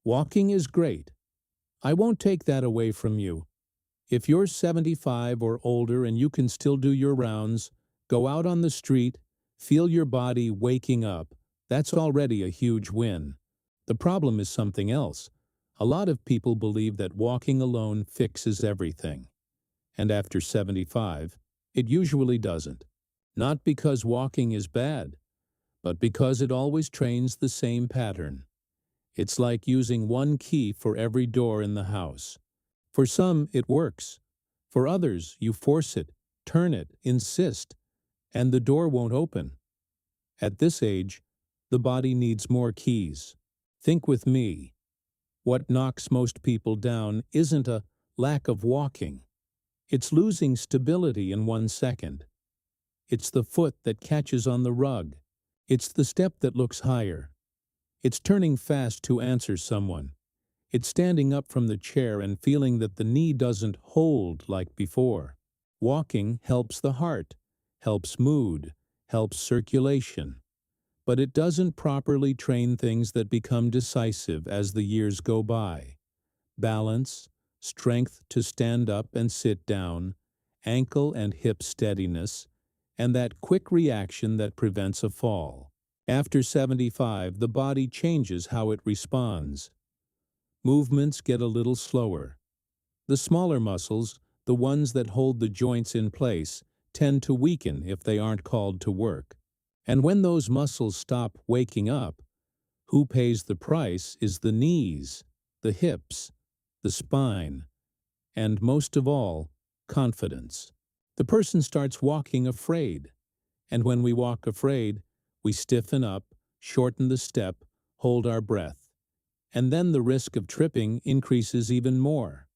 Walking is great. I won't take that away from you. If you're 75 or older and you can still do your rounds, go out on the street, feel your body waking up, that's already a huge win. The problem is something else. A lot of people believe that walking alone fixes everything. And after 75, it usually doesn't. Not because walking is bad, but because it always trains the same pattern. It's like using one key for every door in the house. For some, it works. For others, you force it, turn it, insist, and the door won't open. At this age, the body needs more keys. Think with me. What knocks most people down isn't a lack of walking. It's losing stability in 1 second. It's the foot that catches on the rug. It's the step that looks higher. It's turning fast to answer someone. It's standing up from the chair and feeling that the knee doesn't hold like before. Walking helps the heart, helps mood, helps circulation. But it doesn't properly train things that become decisive as the years go by. Balance, strength to stand up and sit down, ankle and hip steadiness, and that quick reaction that prevents a fall. After 75, the body changes how it responds. Movements get a little slower. The smaller muscles, the ones that hold the joints in place, tend to weaken if they aren't called to work. And when those muscles stop waking up, who pays the price is the knees, the hips, the spine, and most of all, confidence. The person starts walking afraid, and when we walk afraid, we stiffen up, shorten the step, hold our breath, and then the risk of tripping increases even more.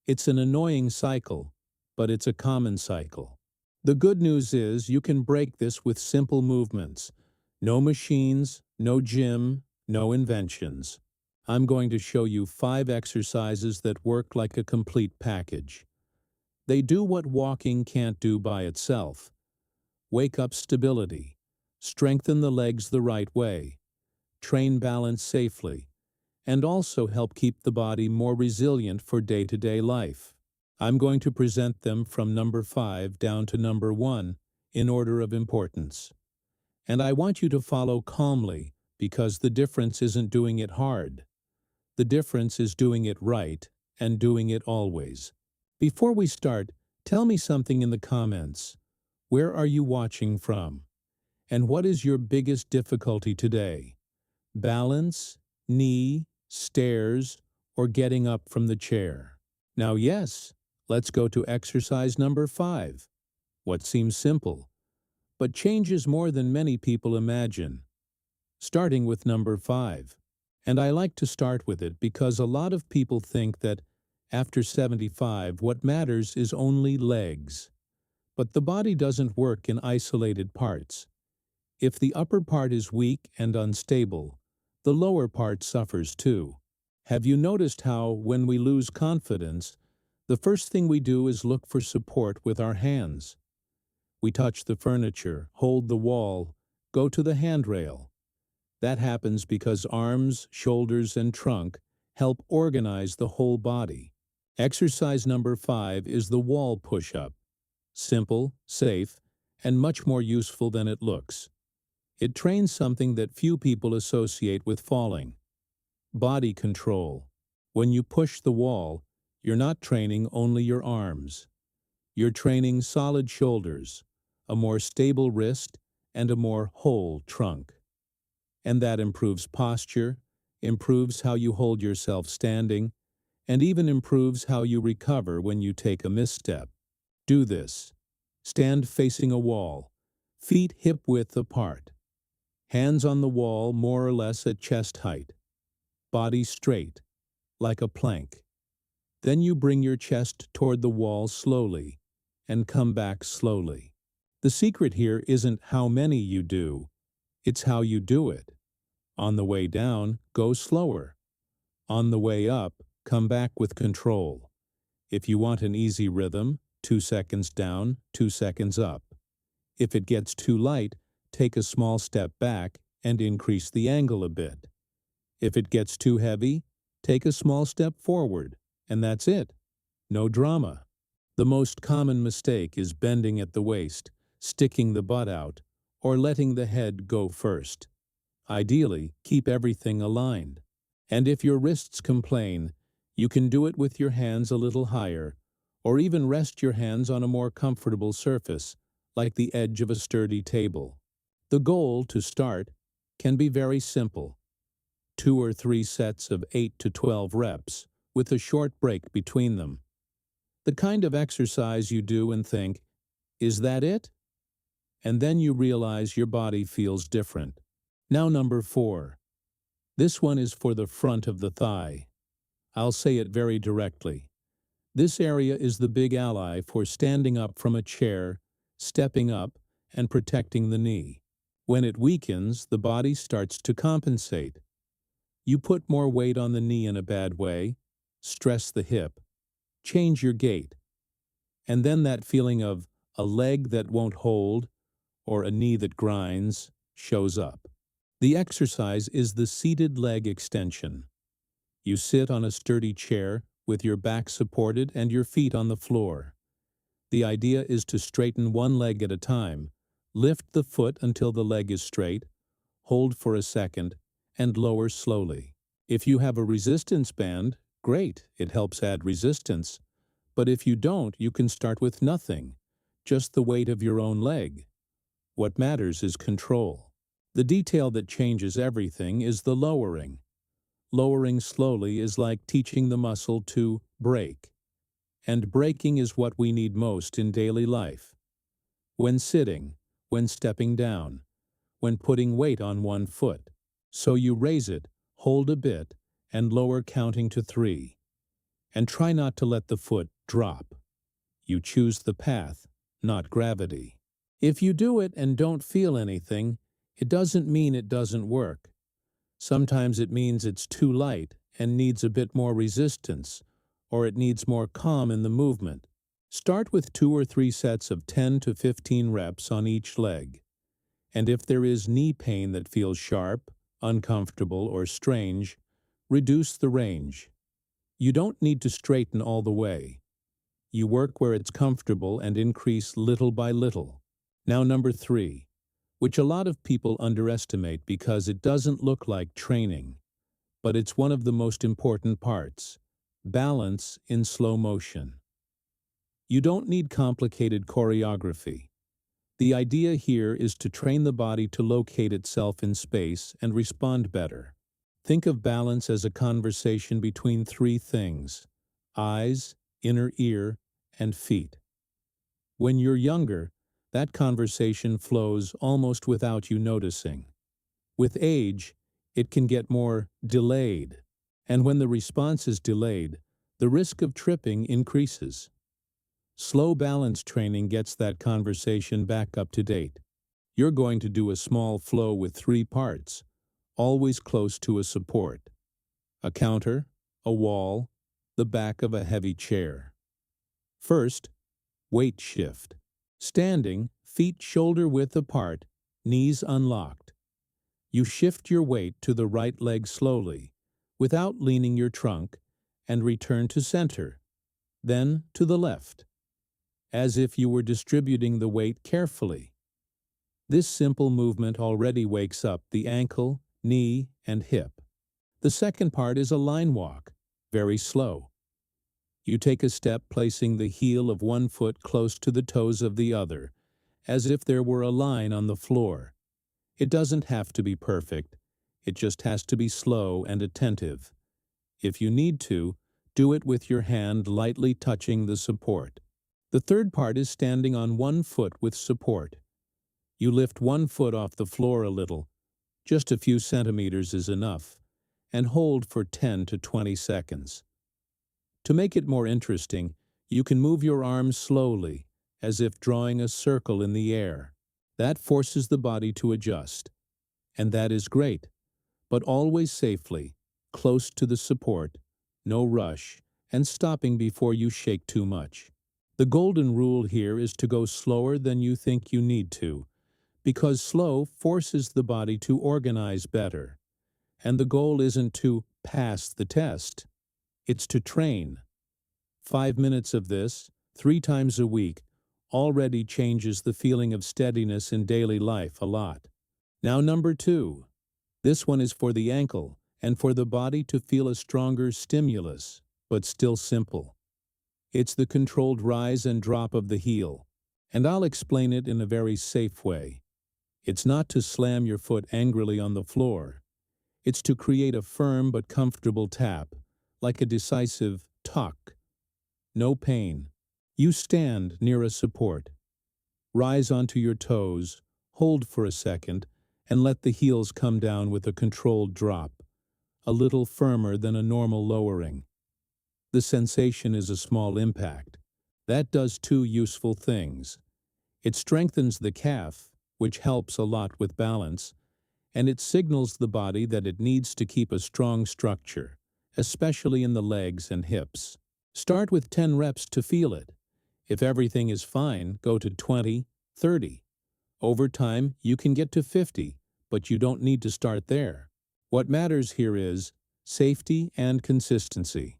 It's an annoying cycle, but it's a common cycle. The good news is you can break this with simple movements. No machines, no gym, no inventions. I'm going to show you 5 exercises that work like a complete package. They do what walking can't do by itself. Wake up stability. Strengthen the legs the right way, train balance safely, and also help keep the body more resilient for day-to-day life. I'm going to present them from number 5 down to number 1 in order of importance. And I want you to follow calmly because the difference isn't doing it hard. The difference is doing it right and doing it always. Before we start, tell me something in the comments. Where are you watching from? And what is your biggest difficulty today? Balance, knee, stairs, or getting up from the chair? Now yes, let's go to exercise number 5. What seems simple, but changes more than many people imagine. Starting with number 5. And I like to start with it because a lot of people think that after 75, what matters is only legs. But the body doesn't work in isolated parts. If the upper part is weak and unstable, the lower part suffers too. Have you noticed how, when we lose confidence, the first thing we do is look for support with our hands? We touch the furniture, hold the wall, go to the handrail. That happens because arms, shoulders, and trunk help organize the whole body. Exercise number 5 is the wall push-up. Simple, safe, and much more useful than it looks. It trains something that few people associate with falling: body control. When you push the wall, you're not training only your arms. You're training solid shoulders, a more stable wrist, and a more whole trunk. And that improves posture, improves how you hold yourself standing, and even improves how you recover when you take a misstep. Do this. Stand facing a wall, feet hip-width apart. Hands on the wall more or less at chest height. Body straight, like a plank. Then you bring your chest toward the wall slowly and come back slowly. The secret here isn't how many you do, it's how you do it. On the way down, go slower. On the way up, come back with control. If you want an easy rhythm, 2 seconds down, 2 seconds up. If it gets too light, take a small step back and increase the angle a bit. If it gets too heavy, Take a small step forward, and that's it. No drama. The most common mistake is bending at the waist, sticking the butt out, or letting the head go first. Ideally, keep everything aligned. And if your wrists complain, you can do it with your hands a little higher, or even rest your hands on a more comfortable surface, like the edge of a sturdy table. The goal, to start, can be very simple. 2 or 3 sets of 8 to 12 reps, with a short break between them. The kind of exercise you do and think, is that it? And then you realize your body feels different. Now number 4. This one is for the front of the thigh. I'll say it very directly. This area is the big ally for standing up from a chair, stepping up, and protecting the knee. When it weakens, the body starts to compensate. You put more weight on the knee in a bad way, stress the hip, change your gait, and then that feeling of a leg that won't hold or a knee that grinds shows up. The exercise is the seated leg extension. You sit on a sturdy chair with your back supported and your feet on the floor. The idea is to straighten one leg at a time, lift the foot until the leg is straight, hold for a second, and lower slowly. If you have a resistance band, great, it helps add resistance. But if you don't, you can start with nothing, just the weight of your own leg. What matters is control. The detail that changes everything is the lowering. Lowering slowly is like teaching the muscle to brake. And braking is what we need most in daily life. When sitting, when stepping down, when putting weight on one foot. So you raise it, hold a bit, and lower counting to 3. And try not to let the foot drop. You choose the path, not gravity. If you do it and don't feel anything, it doesn't mean it doesn't work. Sometimes it means it's too light and needs a bit more resistance, or it needs more calm in the movement. Start with 2 or 3 sets of 10 to 15 reps on each leg. And if there is knee pain that feels sharp, uncomfortable, or strange, reduce the range. You don't need to straighten all the way. You work where it's comfortable and increase little by little. Now number 3, which a lot of people underestimate because it doesn't look like training, but it's one of the most important parts: balance in slow motion. You don't need complicated choreography. The idea here is to train the body to locate itself in space and respond better. Think of balance as a conversation between 3 things: eyes, inner ear, and feet. When you're younger, that conversation flows almost without you noticing. With age, it can get more delayed, and when the response is delayed, the risk of tripping increases. Slow balance training gets that conversation back up to date. You're going to do a small flow with 3 parts, always close to a support: a counter, a wall, the back of a heavy chair. First, weight shift. Standing, feet shoulder-width apart, knees unlocked. You shift your weight to the right leg slowly, without leaning your trunk, and return to center, then to the left, as if you were distributing the weight carefully. This simple movement already wakes up the ankle, knee, and hip. The second part is a line walk, very slow. You take a step placing the heel of one foot close to the toes of the other, as if there were a line on the floor. It doesn't have to be perfect. It just has to be slow and attentive. If you need to, do it with your hand lightly touching the support. The third part is standing on one foot with support. You lift one foot off the floor a little, just a few centimeters is enough, and hold for 10 to 20 seconds. To make it more interesting, you can move your arms slowly, as if drawing a circle in the air. That forces the body to adjust. And that is great, but always safely, close to the support, no rush, and stopping before you shake too much. The golden rule here is to go slower than you think you need to, because slow forces the body to organize better. And the goal isn't to pass the test. It's to train. 5 minutes of this, 3 times a week, already changes the feeling of steadiness in daily life a lot. Now number 2. This one is for the ankle and for the body to feel a stronger stimulus, but still simple. It's the controlled rise and drop of the heel. And I'll explain it in a very safe way. It's not to slam your foot angrily on the floor. It's to create a firm but comfortable tap, like a decisive tuck. No pain. You stand near a support. Rise onto your toes, hold for a second, and let the heels come down with a controlled drop, a little firmer than a normal lowering. The sensation is a small impact. That does 2 useful things. It strengthens the calf, which helps a lot with balance, and it signals the body that it needs to keep a strong structure, especially in the legs and hips. Start with 10 reps to feel it. If everything is fine, go to 20, 30. Over time, you can get to 50, but you don't need to start there. What matters here is safety and consistency.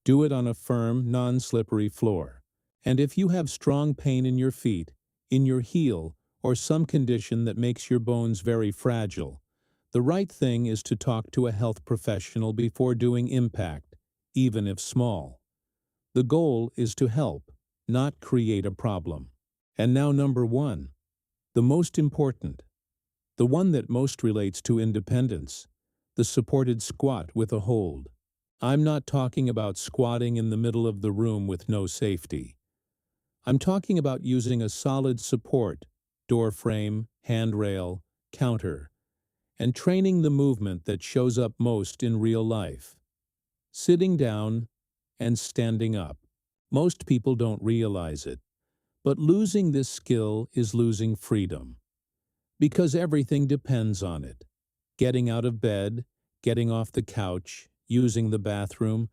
Do it on a firm, non-slippery floor. And if you have strong pain in your feet, in your heel, or some condition that makes your bones very fragile, the right thing is to talk to a health professional before doing impact, even if small. The goal is to help, not create a problem. And now number 1, the most important, the one that most relates to independence, the supported squat with a hold. I'm not talking about squatting in the middle of the room with no safety. I'm talking about using a solid support, door frame, handrail, counter, and training the movement that shows up most in real life. Sitting down and standing up. Most people don't realize it, but losing this skill is losing freedom. Because everything depends on it. Getting out of bed, getting off the couch, using the bathroom,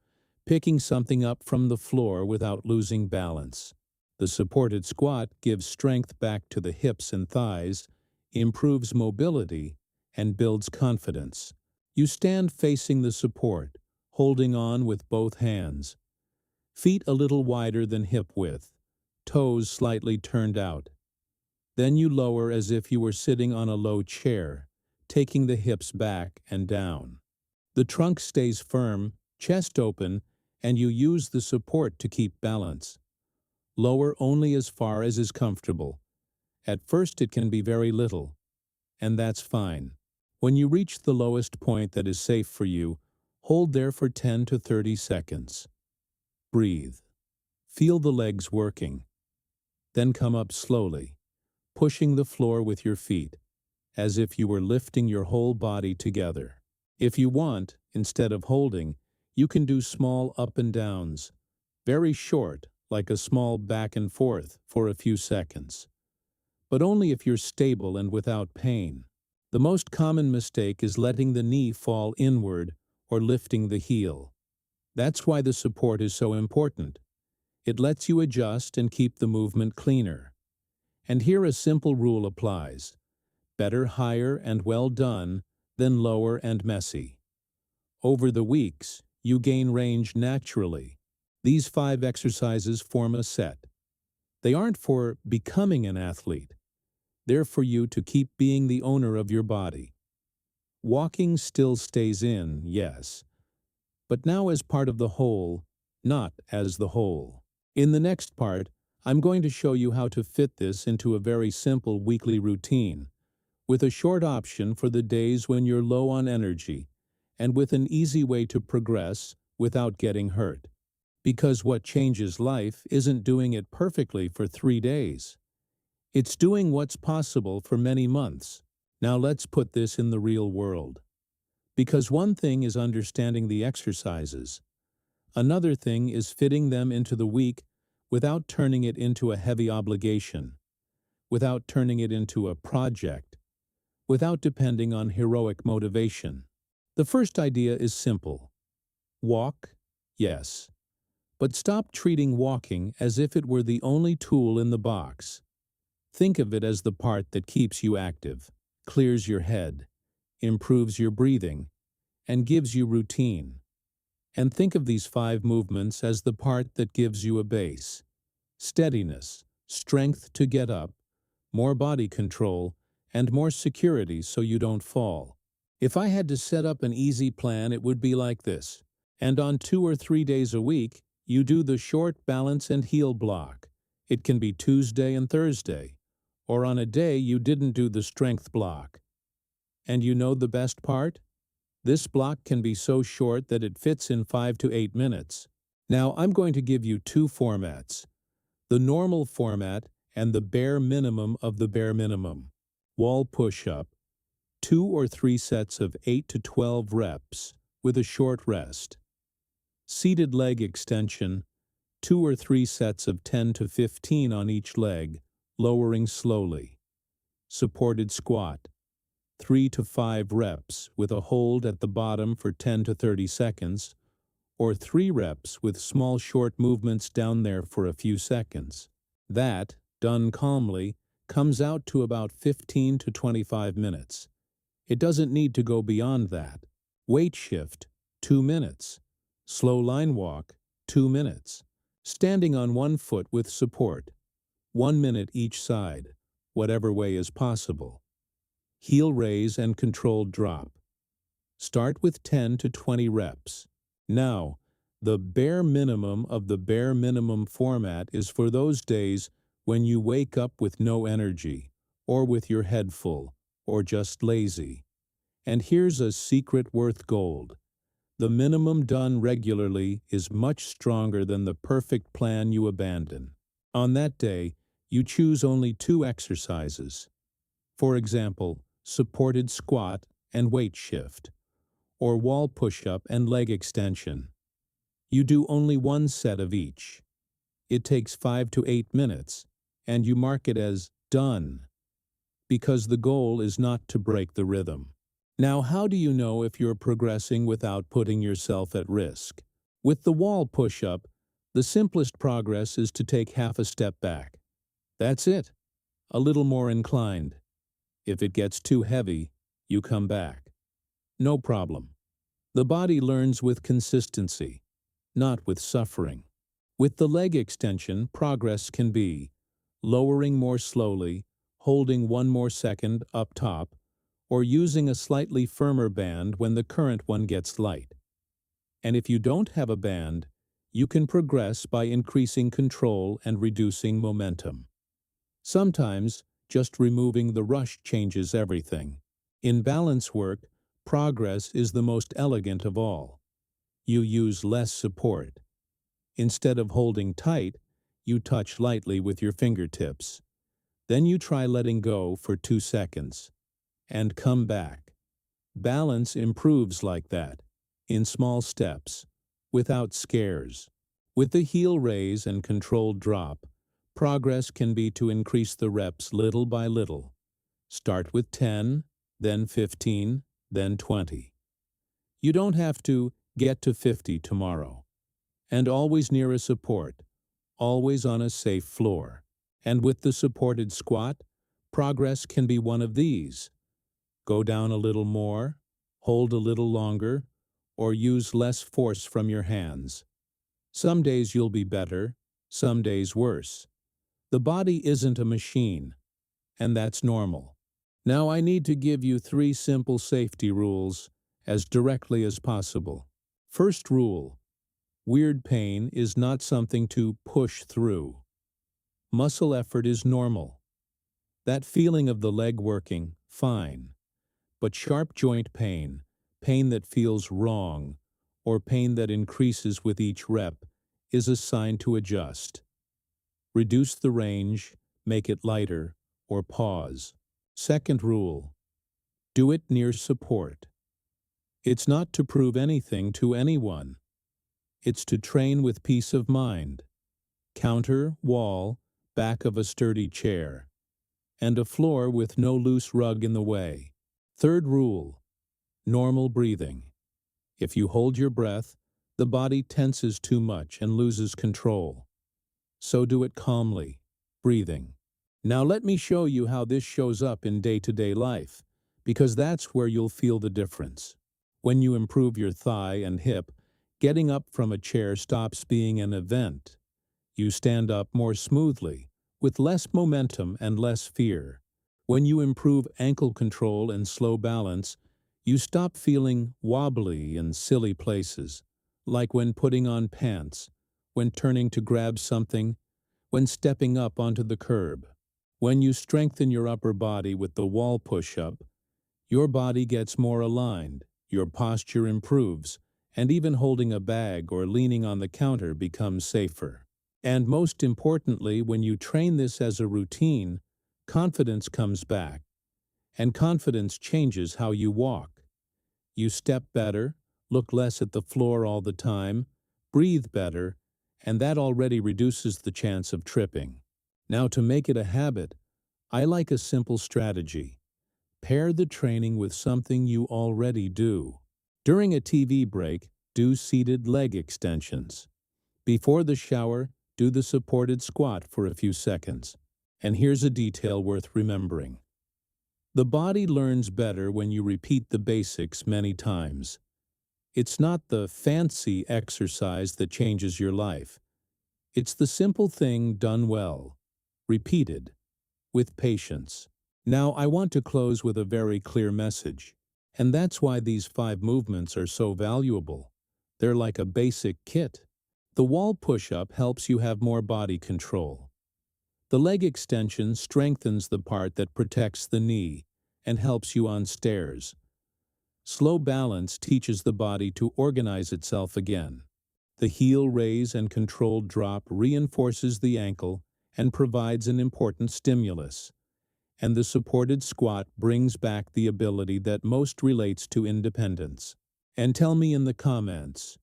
picking something up from the floor without losing balance. The supported squat gives strength back to the hips and thighs, improves mobility, and builds confidence. You stand facing the support, holding on with both hands. Feet a little wider than hip width, toes slightly turned out. Then you lower as if you were sitting on a low chair, taking the hips back and down. The trunk stays firm, chest open, and you use the support to keep balance. Lower only as far as is comfortable. At first it can be very little, and that's fine. When you reach the lowest point that is safe for you, hold there for 10 to 30 seconds. Breathe. Feel the legs working. Then come up slowly, pushing the floor with your feet, as if you were lifting your whole body together. If you want, instead of holding, you can do small up and downs, very short, like a small back and forth for a few seconds. But only if you're stable and without pain. The most common mistake is letting the knee fall inward or lifting the heel. That's why the support is so important. It lets you adjust and keep the movement cleaner. And here a simple rule applies. Better higher and well done than lower and messy. Over the weeks, you gain range naturally. These 5 exercises form a set. They aren't for becoming an athlete. They're for you to keep being the owner of your body. Walking still stays in, yes, but now as part of the whole, not as the whole. In the next part, I'm going to show you how to fit this into a very simple weekly routine, with a short option for the days when you're low on energy, and with an easy way to progress without getting hurt. Because what changes life isn't doing it perfectly for 3 days. It's doing what's possible for many months. Now let's put this in the real world. Because one thing is understanding the exercises. Another thing is fitting them into the week without turning it into a heavy obligation, without turning it into a project, without depending on heroic motivation. The first idea is simple. Walk, yes. But stop treating walking as if it were the only tool in the box. Think of it as the part that keeps you active, clears your head, improves your breathing, and gives you routine. And think of these 5 movements as the part that gives you a base: steadiness, strength to get up, more body control, and more security so you don't fall. If I had to set up an easy plan, it would be like this. And on 2 or 3 days a week, you do the short balance and heel block. It can be Tuesday and Thursday, or on a day you didn't do the strength block. And you know the best part? This block can be so short that it fits in 5 to 8 minutes. Now I'm going to give you 2 formats: the normal format and the bare minimum of the bare minimum. Wall push-up, 2 or 3 sets of 8 to 12 reps with a short rest. Seated leg extension, 2 or 3 sets of 10 to 15 on each leg, lowering slowly. Supported squat, 3 to 5 reps with a hold at the bottom for 10 to 30 seconds, or 3 reps with small short movements down there for a few seconds. That, done calmly, comes out to about 15 to 25 minutes. It doesn't need to go beyond that. Weight shift, 2 minutes. Slow line walk, 2 minutes. Standing on one foot with support, 1 minute each side, whatever way is possible. Heel raise and controlled drop. Start with 10 to 20 reps. Now, the bare minimum of the bare minimum format is for those days when you wake up with no energy, or with your head full, or just lazy. And here's a secret worth gold. The minimum done regularly is much stronger than the perfect plan you abandon. On that day, you choose only 2 exercises. For example, supported squat and weight shift, or wall push-up and leg extension. You do only 1 set of each. It takes 5 to 8 minutes, and you mark it as done, because the goal is not to break the rhythm. Now, how do you know if you're progressing without putting yourself at risk? With the wall push-up, the simplest progress is to take half a step back. That's it. A little more inclined. If it gets too heavy, you come back. No problem. The body learns with consistency, not with suffering. With the leg extension, progress can be lowering more slowly, holding 1 more second up top, or using a slightly firmer band when the current one gets light. And if you don't have a band, you can progress by increasing control and reducing momentum. Sometimes, just removing the rush changes everything. In balance work, progress is the most elegant of all. You use less support. Instead of holding tight, you touch lightly with your fingertips. Then you try letting go for 2 seconds. And come back. Balance improves like that, in small steps, without scares. With the heel raise and controlled drop, progress can be to increase the reps little by little. Start with 10, then 15, then 20. You don't have to get to 50 tomorrow. And always near a support, always on a safe floor. And with the supported squat, progress can be one of these. Go down a little more, hold a little longer, or use less force from your hands. Some days you'll be better, some days worse. The body isn't a machine, and that's normal. Now I need to give you 3 simple safety rules as directly as possible. First rule: weird pain is not something to push through. Muscle effort is normal. That feeling of the leg working, fine. But sharp joint pain, pain that feels wrong, or pain that increases with each rep, is a sign to adjust. Reduce the range, make it lighter, or pause. Second rule: do it near support. It's not to prove anything to anyone. It's to train with peace of mind. Counter, wall, back of a sturdy chair, and a floor with no loose rug in the way. Third rule: normal breathing. If you hold your breath, the body tenses too much and loses control. So do it calmly, breathing. Now let me show you how this shows up in day-to-day life, because that's where you'll feel the difference. When you improve your thigh and hip, getting up from a chair stops being an event. You stand up more smoothly, with less momentum and less fear. When you improve ankle control and slow balance, you stop feeling wobbly in silly places, like when putting on pants, when turning to grab something, when stepping up onto the curb. When you strengthen your upper body with the wall push-up, your body gets more aligned, your posture improves, and even holding a bag or leaning on the counter becomes safer. And most importantly, when you train this as a routine, confidence comes back, and confidence changes how you walk. You step better, look less at the floor all the time, breathe better, and that already reduces the chance of tripping. Now, to make it a habit, I like a simple strategy. Pair the training with something you already do. During a TV break, do seated leg extensions. Before the shower, do the supported squat for a few seconds. And here's a detail worth remembering. The body learns better when you repeat the basics many times. It's not the fancy exercise that changes your life. It's the simple thing done well, repeated, with patience. Now, I want to close with a very clear message, and that's why these 5 movements are so valuable. They're like a basic kit. The wall push-up helps you have more body control. The leg extension strengthens the part that protects the knee and helps you on stairs. Slow balance teaches the body to organize itself again. The heel raise and controlled drop reinforces the ankle and provides an important stimulus. And the supported squat brings back the ability that most relates to independence. And tell me in the comments,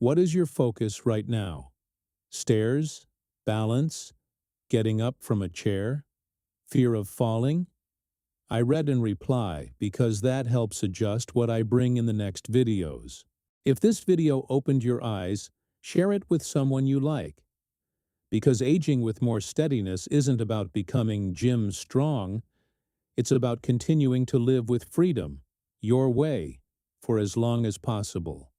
what is your focus right now? Stairs? Balance? Getting up from a chair? Fear of falling? I read and reply because that helps adjust what I bring in the next videos. If this video opened your eyes, share it with someone you like. Because aging with more steadiness isn't about becoming gym strong, it's about continuing to live with freedom, your way, for as long as possible.